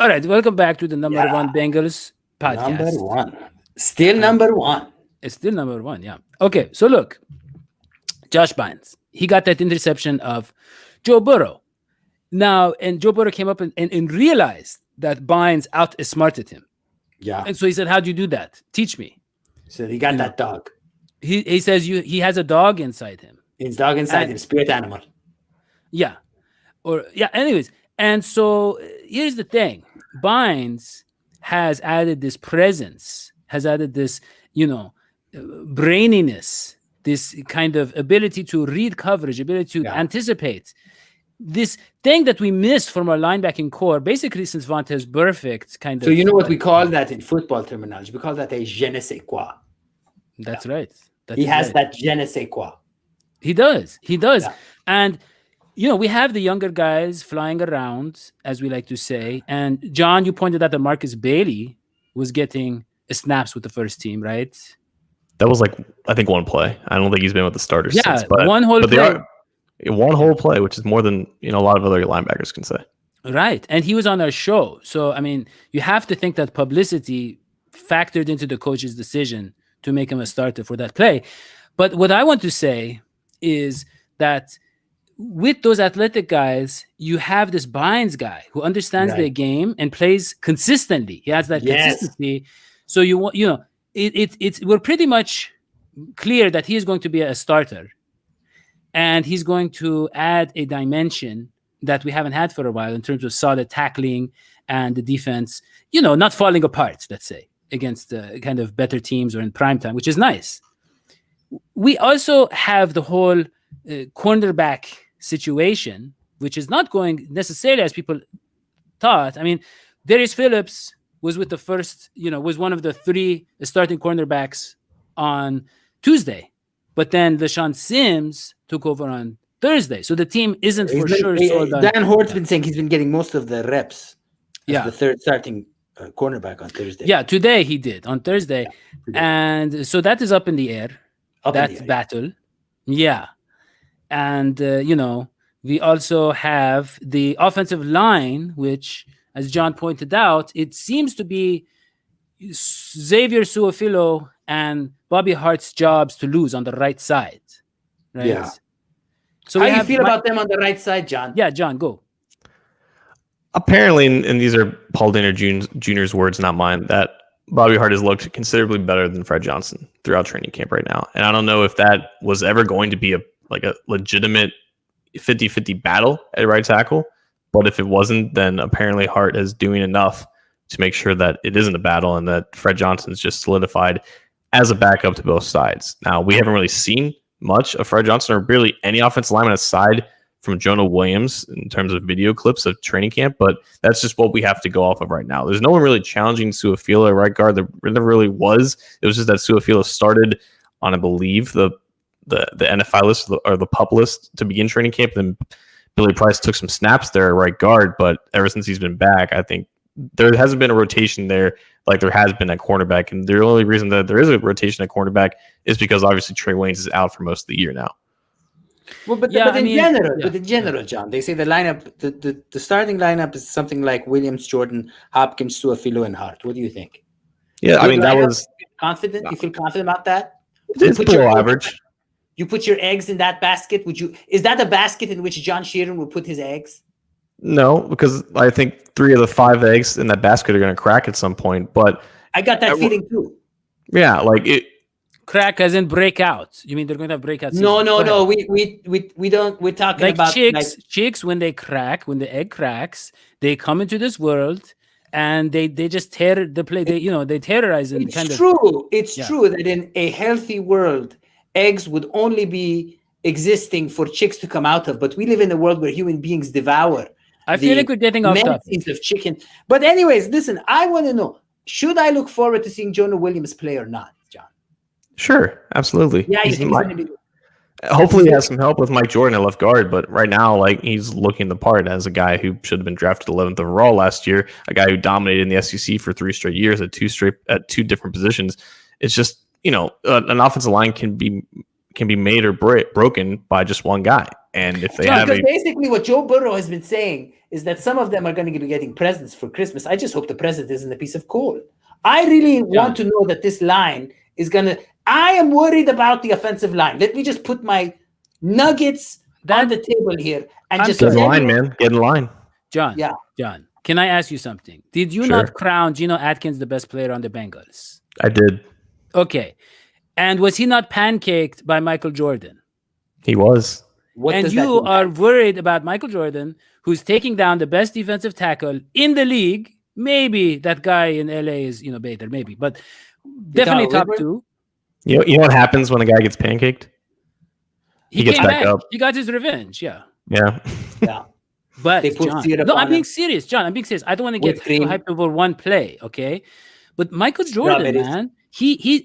All right, welcome back to the number one Bengals podcast. Number one. Still number one. It's still number one, yeah. Okay, so look, Josh Bynes, he got that interception of Joe Burrow. Now, and Joe Burrow came up and realized that Bynes outsmarted him. Yeah. And so he said, how'd you do that? Teach me. So he got that dog. He says he has a dog inside him. His dog inside him, spirit animal. Yeah. Anyways. And so here's the thing. Bynes has added this presence, has added this, braininess, this kind of ability to read coverage, ability to anticipate. This thing that we missed from our linebacking core, basically since Vontaze Burfict kind of. So you know what we call that in football terminology? We call that a je ne sais quoi. That's right. He has that je ne sais quoi. He does. Yeah. And, we have the younger guys flying around, as we like to say. And, John, you pointed out that Marcus Bailey was getting snaps with the first team, right? That was I think one play. I don't think he's been with the starters since. But one whole play. One whole play, which is more than a lot of other linebackers can say. Right. And he was on our show. So, you have to think that publicity factored into the coach's decision to make him a starter for that play. But what I want to say is that with those athletic guys, you have this Bynes guy who understands the game and plays consistently. He has that consistency. So we're pretty much clear that he is going to be a starter, and he's going to add a dimension that we haven't had for a while in terms of solid tackling and the defense, not falling apart, let's say, against kind of better teams or in prime time, which is nice. We also have the whole cornerback situation, which is not going necessarily as people thought. Darius Phillips was with the first, was one of the three starting cornerbacks on Tuesday, but then LaShawn Sims took over on Thursday. So the team isn't for sure sold on. Dan Hort's been saying he's been getting most of the reps. Yeah. The third starting cornerback on Thursday. Yeah, today he did on Thursday. And so that is up in the air. Battle. Yeah. And, we also have the offensive line, which, as John pointed out, it seems to be Xavier Su'a-Filo and Bobby Hart's jobs to lose on the right side. Right? Yeah. So how do you feel about them on the right side, John? Yeah, John, go. Apparently, and these are Paul Dana Jr.'s words, not mine, that Bobby Hart has looked considerably better than Fred Johnson throughout training camp right now. And I don't know if that was ever going to be a legitimate 50-50 battle at right tackle. But if it wasn't, then apparently Hart is doing enough to make sure that it isn't a battle and that Fred Johnson's just solidified as a backup to both sides. Now, we haven't really seen much of Fred Johnson or really any offensive lineman aside from Jonah Williams in terms of video clips of training camp, but that's just what we have to go off of right now. There's no one really challenging Su'a-Filo at right guard. There never really was. It was just that Su'a-Filo started on, I believe, the NFL list or the PUP list to begin training camp. Then Billy Price took some snaps there at right guard, but ever since he's been back, I think there hasn't been a rotation there like there has been at cornerback. And the only reason that there is a rotation at cornerback is because obviously Trey Waynes is out for most of the year now. Well, but in general, John, they say the lineup, the starting lineup is something like Williams, Jordan, Hopkins, Su'a-Filo, and Hart. What do you think? Yeah, that was confident. You feel confident about that? It's below average. You put your eggs in that basket. Is that a basket in which John Sheeran would put his eggs? No, because I think 3 of the 5 eggs in that basket are going to crack at some point. But I got that feeling too. Yeah, crack as in breakout. You mean they're going to have breakout? No. We don't. We're talking about chicks when they crack, when the egg cracks, they come into this world and they just tear the play. They terrorize and It's true that in a healthy world, eggs would only be existing for chicks to come out of. But we live in a world where human beings devour. I feel like we're getting off topic. Of chicken. But anyways, listen. I want to know: should I look forward to seeing Jonah Williams play or not? Sure, absolutely. Yeah, hopefully he has some help with Mike Jordan at left guard, but right now, he's looking the part as a guy who should have been drafted 11th overall last year, a guy who dominated in the SEC for 3 straight years at 2 different positions. It's just, an offensive line can be made or broken by just one guy. And if they have basically what Joe Burrow has been saying is that some of them are going to be getting presents for Christmas. I just hope the present isn't a piece of coal. I really want to know that this line is going to... I am worried about the offensive line. Let me just put my nuggets on the table here and just get in line, man. Get in line. John, can I ask you something? Did you not crown Geno Atkins the best player on the Bengals? I did. Okay. And was he not pancaked by Michael Jordan? He was. And you are worried about Michael Jordan, who's taking down the best defensive tackle in the league. Maybe that guy in LA is, Bader, maybe, but definitely top 2. You know what happens when a guy gets pancaked? He gets back up. He got his revenge. Yeah. But John, I'm being serious, John. I'm being serious. I don't want to get hyped over one play, okay? But Michael Jordan, man, he's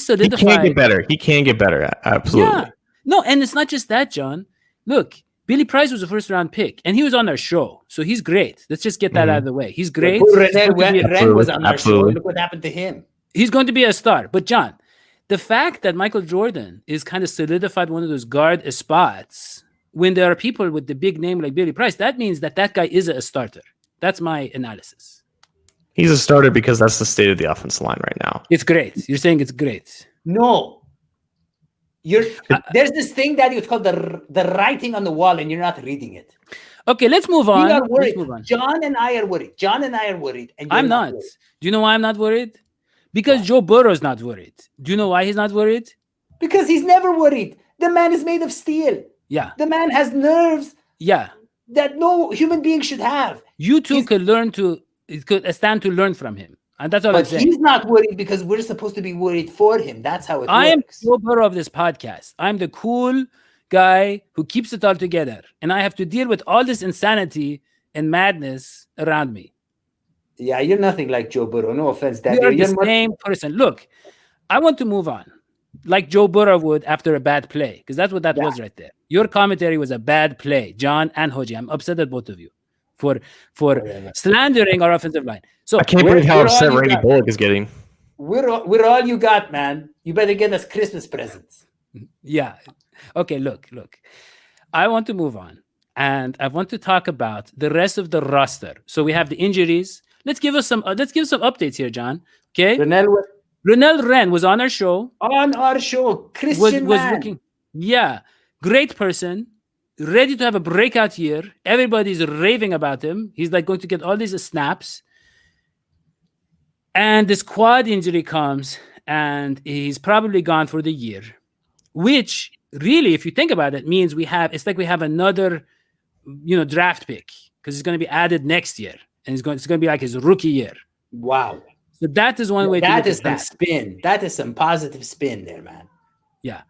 solidified. He can get better. Absolutely. Yeah. No, and it's not just that, John. Look, Billy Price was a first-round pick, and he was on our show, so he's great. Let's just get that out of the way. He's great. Ren was on our show. Look what happened to him. He's going to be a star. But, John, the fact that Michael Jordan is kind of solidified one of those guard spots when there are people with the big name like Billy Price, that means that guy is a starter. That's my analysis. He's a starter because that's the state of the offensive line right now. It's great. You're saying it's great. No. There's this thing that it's called the writing on the wall, and you're not reading it. Okay, let's move on. Let's move on. John and I are worried. And I'm not. Do you know why I'm not worried? Because Joe Burrow's not worried. Do you know why he's not worried? Because he's never worried. The man is made of steel. Yeah. The man has nerves. Yeah. That no human being should have. You two could stand to learn from him. And that's all I'm saying. But he's not worried because we're supposed to be worried for him. That's how it works. I am the Burrow of this podcast. I'm the cool guy who keeps it all together. And I have to deal with all this insanity and madness around me. Yeah, you're nothing like Joe Burrow. No offense, Daddy. You're the same person. Look, I want to move on. Like Joe Burrow would after a bad play. Because that's what that was right there. Your commentary was a bad play. John and Hoji. I'm upset at both of you for slandering our offensive line. So I can't believe how upset Randy Bullock is getting. We're all you got, man. You better get us Christmas presents. Yeah. Okay, look. I want to move on. And I want to talk about the rest of the roster. So we have the injuries. Let's give some updates here, John. Okay. Renell Wren was on our show. Christian was looking. Yeah. Great person. Ready to have a breakout year. Everybody's raving about him. He's like going to get all these snaps. And this quad injury comes, and he's probably gone for the year. Which really, if you think about it, means we have another, draft pick because it's going to be added next year, and it's going to be like his rookie year. Wow. So that is one way to look at that. Spin. That is some positive spin there, man. Yeah.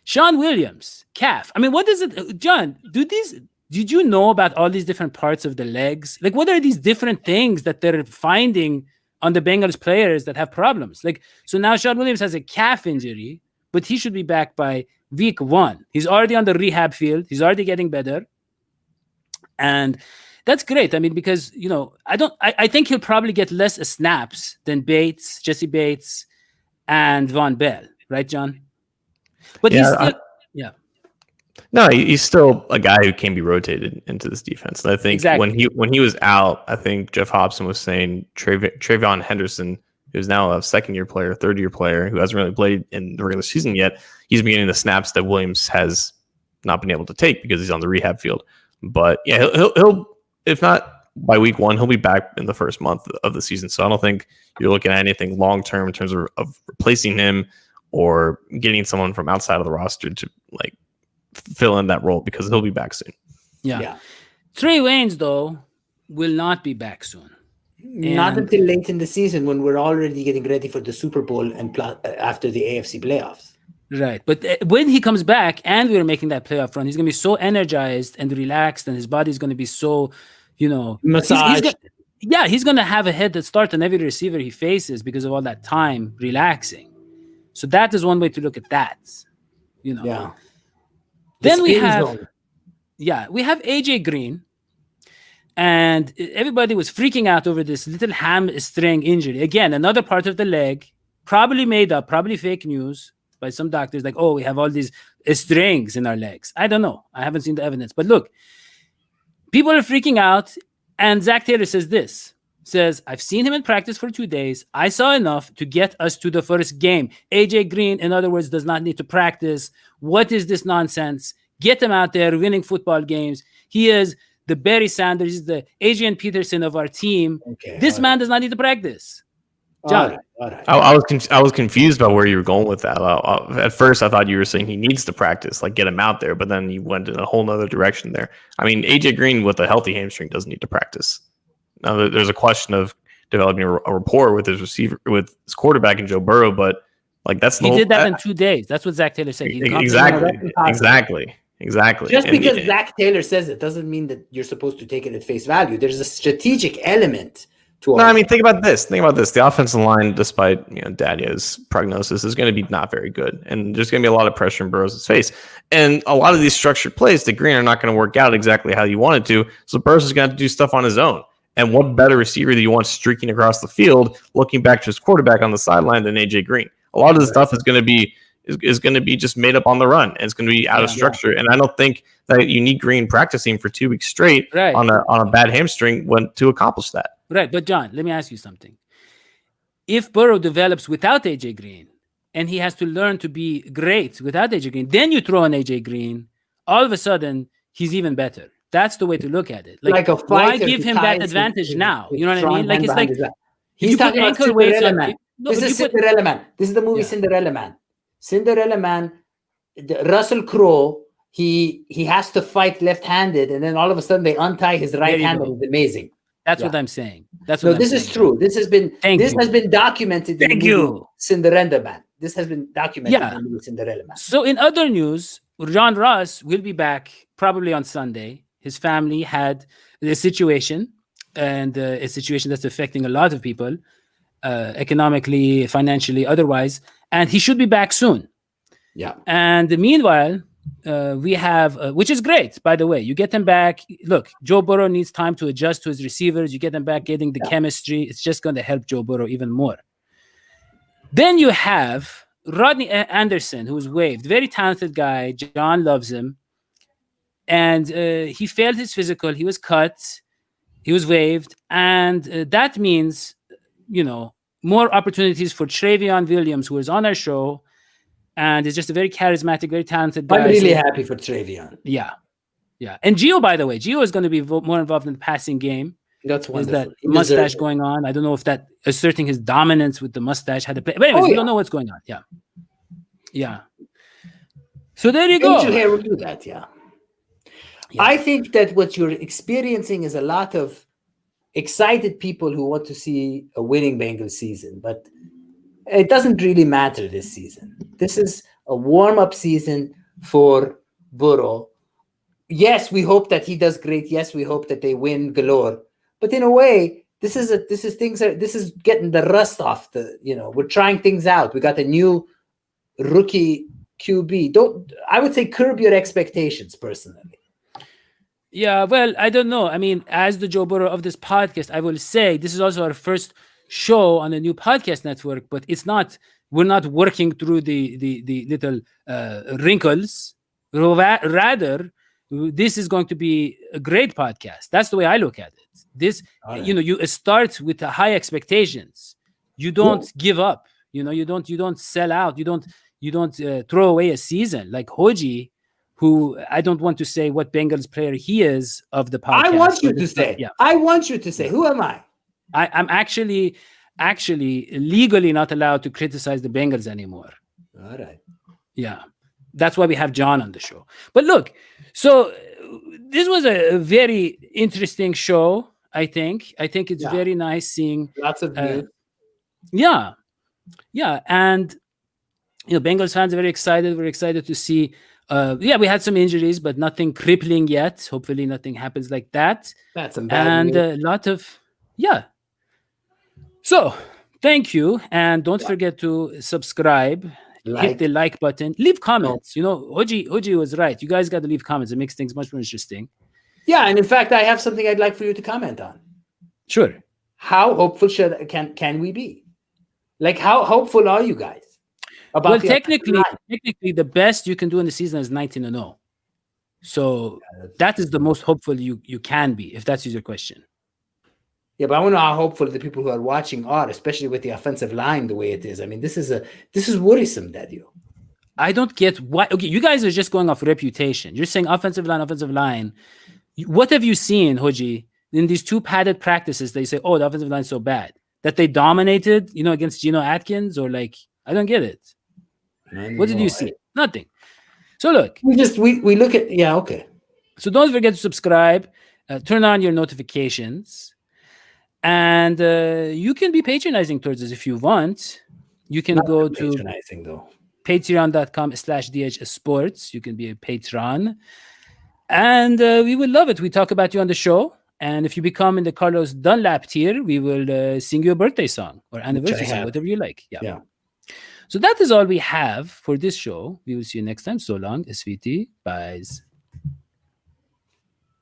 Sean Williams, calf. I mean, what is it, John? Did you know about all these different parts of the legs? Like, what are these different things that they're finding on the Bengals players that have problems? Like, so now Sean Williams has a calf injury, but he should be back by week 1. He's already on the rehab field. He's already getting better. And that's great. I mean, because, I think he'll probably get less snaps than Jesse Bates, and Von Bell. Right, John? But he's still a guy who can be rotated into this defense. And I think when he was out, I think Jeff Hobson was saying Trayvon Henderson, who's now a second-year player, third-year player, who hasn't really played in the regular season yet, he's been getting the snaps that Williams has not been able to take because he's on the rehab field. But yeah, he'll if not by week 1, he'll be back in the first month of the season. So I don't think you're looking at anything long-term in terms of replacing him or getting someone from outside of the roster to fill in that role because he'll be back soon. Yeah. Trey Waynes, though, will not be back soon. Not until late in the season when we're already getting ready for the Super Bowl and after the AFC playoffs. Right. But when he comes back and we're making that playoff run, he's going to be so energized and relaxed, and his body's going to be so, massaged. He's going to have a head that starts on every receiver he faces because of all that time relaxing. So that is one way to look at that. Yeah. Then we have AJ Green, and everybody was freaking out over this little hamstring injury. Again, another part of the leg, probably made up, probably fake news. by some doctors, like, oh, we have all these strings in our legs. I don't know. I haven't seen the evidence. But look, people are freaking out. And Zach Taylor says, I've seen him in practice for 2 days. I saw enough to get us to the first game. AJ Green, in other words, does not need to practice. What is this nonsense? Get him out there winning football games. He is the Barry Sanders, he's the Adrian Peterson of our team. Okay, this man does not need to practice. John. All right. I was confused about where you were going with that. At first, I thought you were saying he needs to practice, like get him out there, but then you went in a whole nother direction there. I mean, AJ Green with a healthy hamstring doesn't need to practice. Now, there's a question of developing a rapport with his receiver, with his quarterback and Joe Burrow, but like he did that in 2 days. That's what Zach Taylor said. Exactly. Just because Zach Taylor says it doesn't mean that you're supposed to take it at face value. There's a strategic element to all. No, I mean, think about this. The offensive line, despite Daniel's prognosis, is going to be not very good, and there's going to be a lot of pressure in Burrow's face. And a lot of these structured plays to Green are not going to work out exactly how you want it to. So Burrow is going to have to do stuff on his own. And what better receiver do you want streaking across the field, looking back to his quarterback on the sideline than AJ Green? A lot of the stuff is going to be just made up on the run, and it's going to be out of structure. And I don't think that you need Green practicing for 2 weeks straight on a bad hamstring to accomplish that. Right, but John, let me ask you something. If Burrow develops without AJ Green, and he has to learn to be great without AJ Green, then you throw in AJ Green, all of a sudden he's even better. That's the way to look at it. Like a why give him that advantage now? You know what I mean? Like it's like he's talking about Cinderella Man. This is Cinderella Man. This is the movie Cinderella Man. Cinderella Man, Russell Crowe, he has to fight left-handed, and then all of a sudden they untie his right hand, and it's amazing. That's what I'm saying. This is true. This has been documented in the movie Cinderella Man. This has been documented in the movie Cinderella Man. So in other news, John Ross will be back probably on Sunday. His family had a situation, and a situation that's affecting a lot of people, economically, financially, otherwise, and he should be back soon. Yeah. And meanwhile, we have, which is great, by the way. You get them back. Look, Joe Burrow needs time to adjust to his receivers. You get them back, getting the chemistry. It's just going to help Joe Burrow even more. Then you have Rodney Anderson, who's waived. Very talented guy. John loves him. And he failed his physical. He was cut. He was waived. And that means, more opportunities for Travion Williams, who is on our show. And is just a very charismatic, very talented guy. I'm really happy for Travion. Yeah. And Gio, by the way, Gio is going to be more involved in the passing game. That's wonderful. Is that mustache going on? I don't know if that asserting his dominance with the mustache had a play. But anyways, we don't know what's going on. Yeah. So there you go. Angel hair will do that, yeah. I think that what you're experiencing is a lot of excited people who want to see a winning Bengals season, but it doesn't really matter this season. This is a warm-up season for Burrow. Yes, we hope that he does great. Yes, we hope that they win galore. But in a way, this is getting the rust off. We're trying things out. We got a new rookie QB. I would say curb your expectations personally. Yeah, well, I don't know. I mean, as the Joe Burrow of this podcast, I will say this is also our first show on a new podcast network, but we're not working through the little wrinkles. Rather, this is going to be a great podcast. That's the way I look at it. You start with high expectations. You don't give up. You don't sell out. You don't throw away a season like Hoji, who I don't want to say what Bengals player he is of the podcast. I want you to say. Yeah. I want you to say. Who am I? I'm actually legally not allowed to criticize the Bengals anymore. All right. Yeah. That's why we have John on the show. But look, so this was a very interesting show, I think. I think it's very nice seeing lots of news. Yeah. And Bengals fans are very excited. We're excited to see we had some injuries, but nothing crippling yet. Hopefully nothing happens like that. That's some bad news. A lot of So, thank you. And don't forget to subscribe, hit the like button, leave comments. Hoji was right. You guys got to leave comments. It makes things much more interesting. Yeah, and in fact, I have something I'd like for you to comment on. Sure. How hopeful can we be? Like, how hopeful are you guys? about Well, the offensive technically, the best you can do in the season is 19-0. So that is the most hopeful you can be, if that's your question. Yeah, but I want to know how hopeful the people who are watching are, especially with the offensive line the way it is. I mean, this is worrisome, Daddy. I don't get why. Okay, you guys are just going off reputation. You're saying offensive line. What have you seen, Hoji, in these two padded practices? They say, "Oh, the offensive line is so bad that they dominated, against Geno Atkins," or like, I don't get it. What did you see? Nothing. So look, we look at okay. So don't forget to subscribe, turn on your notifications, and you can be patronizing towards us if you want. You can go to patronizing though. Patreon.com/DH Sports. You can be a patron. And we will love it. We talk about you on the show. And if you become in the Carlos Dunlap tier, we will sing you a birthday song or anniversary song, whatever you like. Yeah. So that is all we have for this show. We will see you next time. So long, SVT. Byes.